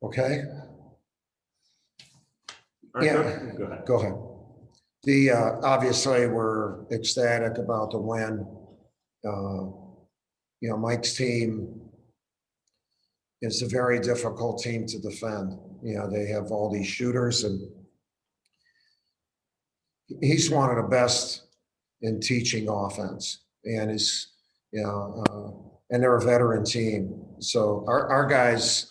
Okay. All right, Yeah, go ahead. go ahead. Obviously we're ecstatic about the win. Mike's team is a very difficult team to defend. They have all these shooters, and he's one of the best in teaching offense, and and they're a veteran team. So our guys,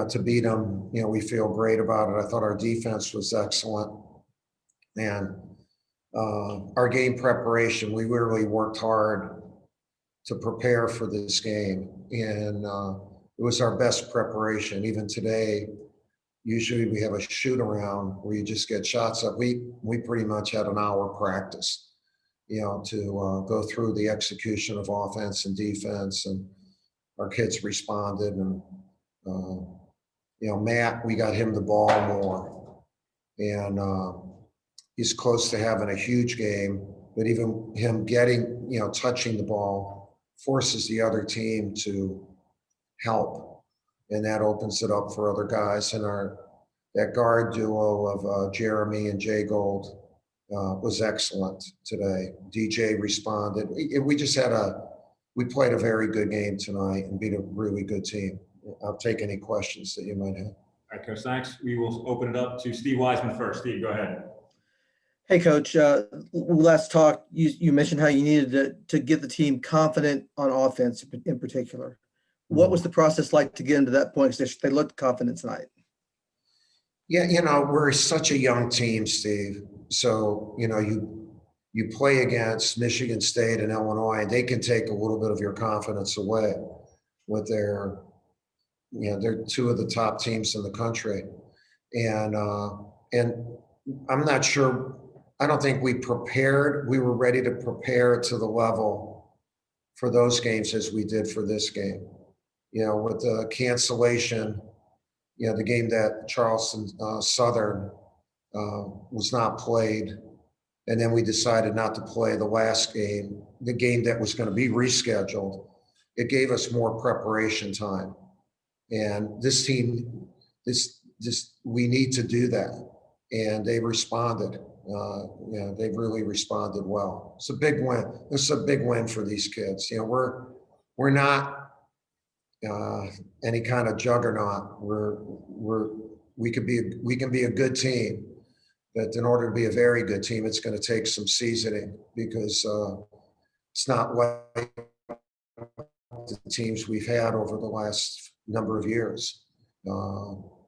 to beat them, we feel great about it. I thought our defense was excellent. And our game preparation, we really worked hard to prepare for this game. And it was our best preparation. Even today, usually we have a shoot around where you just get shots up. We pretty much had an hour practice, to go through the execution of offense and defense. And our kids responded. And, Matt, we got him the ball more. And he's close to having a huge game, but even him getting, touching the ball forces the other team to help. And that opens it up for other guys. And that guard duo of Jeremy and Jay Gold was excellent today. DJ responded. We played a very good game tonight and beat a really good team. I'll take any questions that you might have. All right, Coach, thanks. We will open it up to Steve Wiseman first. Steve, go ahead. Hey, Coach. Last talk, you mentioned how you needed to get the team confident on offense in particular. What was the process like to get into that point? Because they looked confident tonight. Yeah, we're such a young team, Steve. So, you play against Michigan State and Illinois, and they can take a little bit of your confidence away with they're two of the top teams in the country. And I'm not sure, I don't think we were ready to prepare to the level for those games as we did for this game. With the cancellation, the game that Charleston Southern was not played. And then we decided not to play the last game, the game that was going to be rescheduled. It gave us more preparation time. And this team, we need to do that. And they responded. They really responded well. It's a big win. It's a big win for these kids. We're not any kind of juggernaut. We can be a good team, but in order to be a very good team, it's going to take some seasoning because it's not like the teams we've had over the last number of years.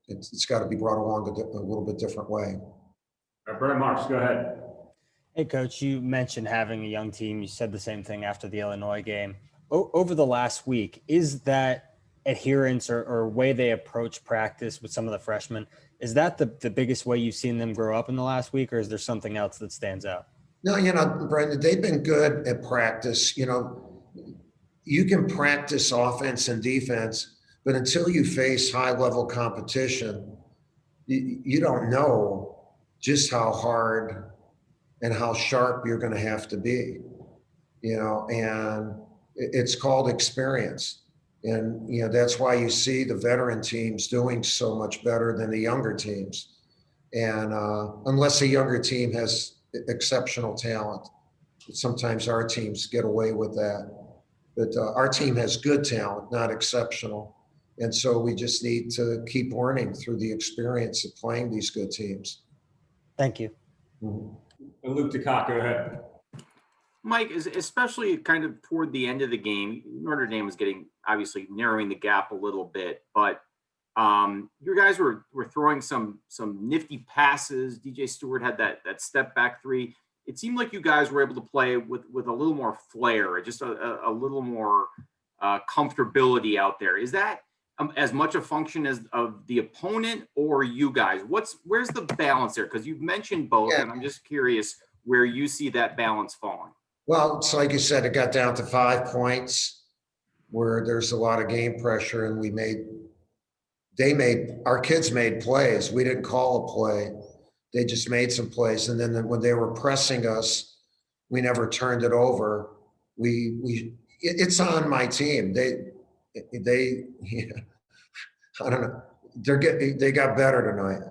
It's got to be brought along a little bit different way. Brian Marks, go ahead. Hey, Coach, you mentioned having a young team. You said the same thing after the Illinois game. Over the last week, is that adherence or way they approach practice with some of the freshmen, is that the biggest way you've seen them grow up in the last week, or is there something else that stands out? No, Brendan, they've been good at practice. You can practice offense and defense, but until you face high-level competition, you don't know just how hard and how sharp you're going to have to be, and it's called experience. And, that's why you see the veteran teams doing so much better than the younger teams. And unless a younger team has exceptional talent, sometimes our teams get away with that. But our team has good talent, not exceptional. And so we just need to keep learning through the experience of playing these good teams. Thank you. Mm-hmm. Luke DeCock, go ahead. Mike, especially kind of toward the end of the game, Notre Dame was obviously narrowing the gap a little bit, but your guys were throwing some nifty passes. DJ Stewart had that step back three. It seemed like you guys were able to play with a little more flair, just a little more comfortability out there. Is that as much a function of the opponent or you guys? Where's the balance there? Because you've mentioned both, and I'm just curious where you see that balance falling. Well, it's like you said, it got down to 5 points where there's a lot of game pressure, and our kids made plays. We didn't call a play. They just made some plays. And then when they were pressing us, we never turned it over. It's on my team. They I don't know. they got better tonight.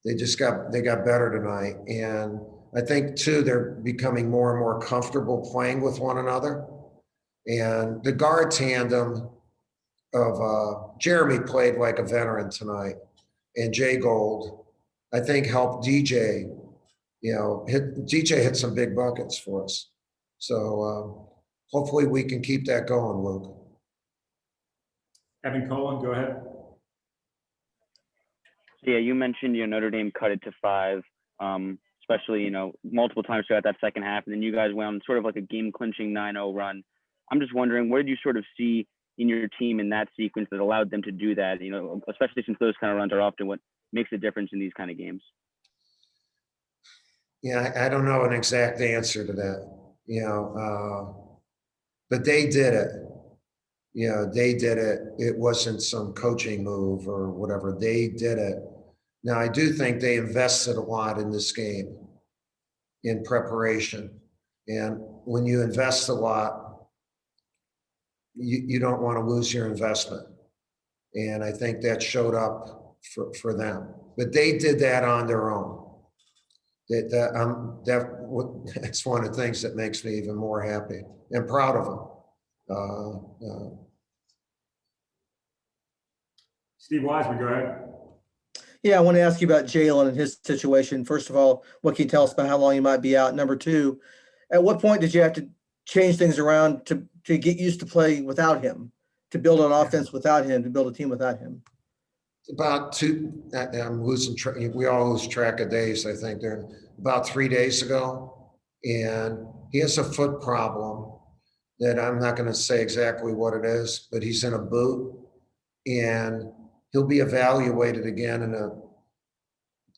They got better tonight. And I think too, they're becoming more and more comfortable playing with one another. And the guard tandem of Jeremy played like a veteran tonight, and Jay Gold, I think, helped DJ. DJ hit some big buckets for us. So hopefully we can keep that going, Luke. Evan Cohen, go ahead. Yeah, you mentioned Notre Dame cut it to 5, especially multiple times throughout that second half, and then you guys went on sort of like a game-clinching 9-0 run. I'm just wondering, what did you sort of see in your team in that sequence that allowed them to do that? Especially since those kind of runs are often what makes a difference in these kind of games. Yeah, I don't know an exact answer to that, but they did it. They did it. It wasn't some coaching move or whatever. They did it. Now, I do think they invested a lot in this game in preparation. And when you invest a lot, you don't want to lose your investment. And I think that showed up for them. But they did that on their own. That's one of the things that makes me even more happy and proud of them. Steve Wiseman, go ahead. Yeah, I want to ask you about Jalen and his situation. First of all, what can you tell us about how long he might be out? Number two, at what point did you have to change things around to get used to playing without him, to build an offense without him, to build a team without him? About I'm losing track. We all lose track of days, I think. They're about 3 days ago. And he has a foot problem that I'm not going to say exactly what it is, but he's in a boot. And he'll be evaluated again in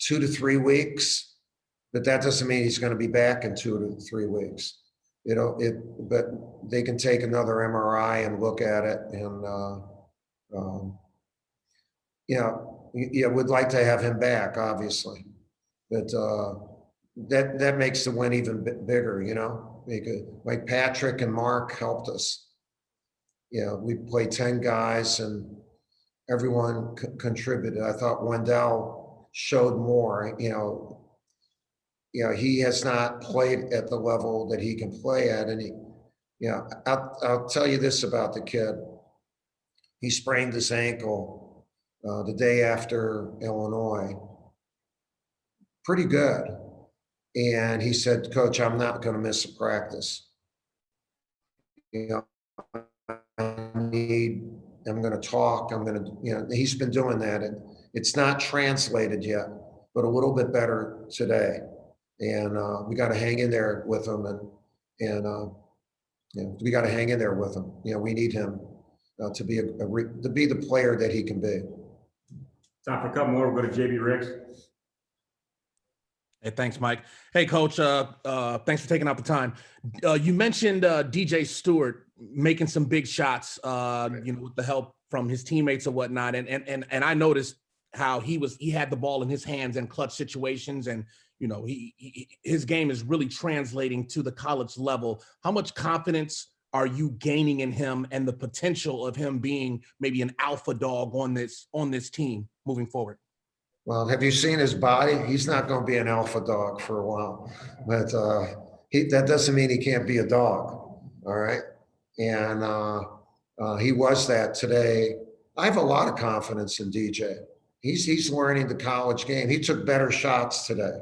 2 to 3 weeks, but that doesn't mean he's going to be back in 2 to 3 weeks. But they can take another MRI and look at it, and we'd like to have him back, obviously, but that makes the win even bigger. Like Patrick and Mark helped us. We played 10 guys and everyone contributed. I thought Wendell showed more. He has not played at the level that he can play at, and I'll tell you this about the kid. He sprained his ankle the day after Illinois. Pretty good. And he said, "Coach, I'm not going to miss a practice. I'm going to talk. I'm going to, he's been doing that, and it's not translated yet, but a little bit better today. And we got to hang in there with him, and we got to hang in there with him. We need him to be the player that he can be." Time for a couple more. We'll go to JB Ricks. Hey, thanks, Mike. Hey, Coach, thanks for taking out the time. You mentioned DJ Stewart making some big shots, with the help from his teammates or whatnot. And I noticed how he had the ball in his hands in clutch situations, and his game is really translating to the college level. How much confidence are you gaining in him and the potential of him being maybe an alpha dog on this team moving forward? Well, have you seen his body? He's not going to be an alpha dog for a while, but that doesn't mean he can't be a dog. All right. And he was that today. I have a lot of confidence in DJ. He's learning the college game. He took better shots today.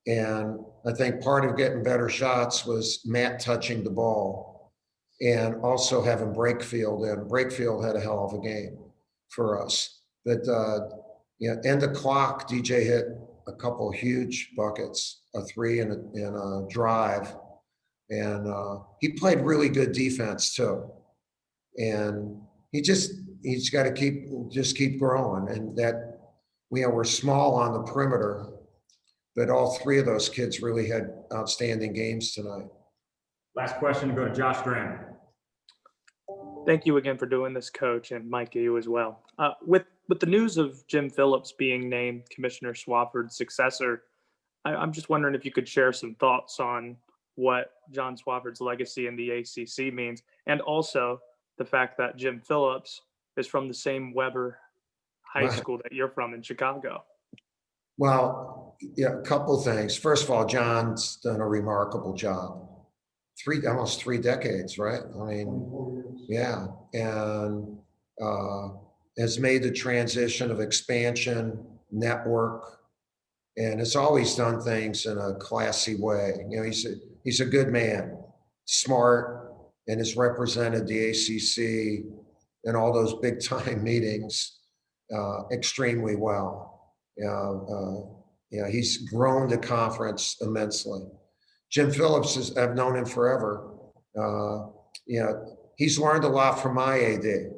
And I think part of getting better shots was Matt touching the ball and also having Brakefield in. Brakefield had a hell of a game for us. But end of clock, DJ hit a couple huge buckets, a 3 and a drive. And he played really good defense too. And he's got to keep growing. And that, we're small on the perimeter, but all 3 of those kids really had outstanding games tonight. Last question, go to Josh Graham. Thank you again for doing this, Coach, and Mike, you as well. With the news of Jim Phillips being named Commissioner Swafford's successor, I'm just wondering if you could share some thoughts on what John Swafford's legacy in the ACC means, and also the fact that Jim Phillips is from the same Weber high Right. school that you're from in Chicago. Well, yeah, a couple things. First of all, John's done a remarkable job. Almost 3 decades, right? I mean, yeah, and has made the transition of expansion, network, and has always done things in a classy way. You know, he's a good man, smart, and has represented the ACC in all those big time meetings extremely well. He's grown the conference immensely. Jim Phillips I've known him forever. He's learned a lot from my AD,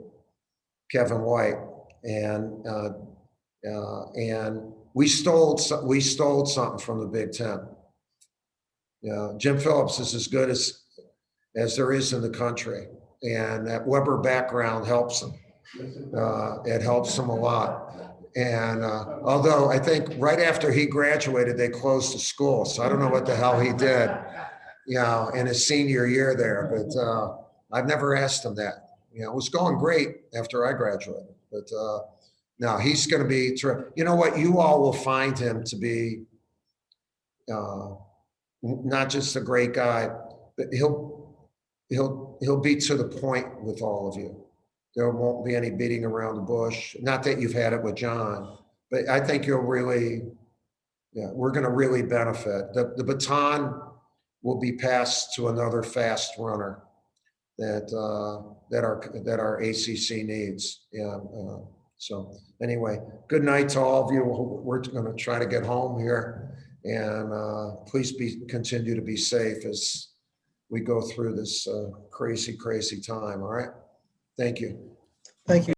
Kevin White, and we stole something from the Big Ten. Jim Phillips is as good as there is in the country, and that Weber background helps him. It helps him a lot. And although I think right after he graduated, they closed the school, so I don't know what the hell he did, in his senior year there. But I've never asked him that. It was going great after I graduated, but no, he's going to be terrific. You know what? You all will find him to be not just a great guy, but he'll be to the point with all of you. There won't be any beating around the bush. Not that you've had it with John, but I think you'll really, we're going to really benefit. The baton will be passed to another fast runner that our ACC needs. So anyway, good night to all of you. We're going to try to get home here, and please continue to be safe as we go through this crazy time. All right. Thank you. Thank you.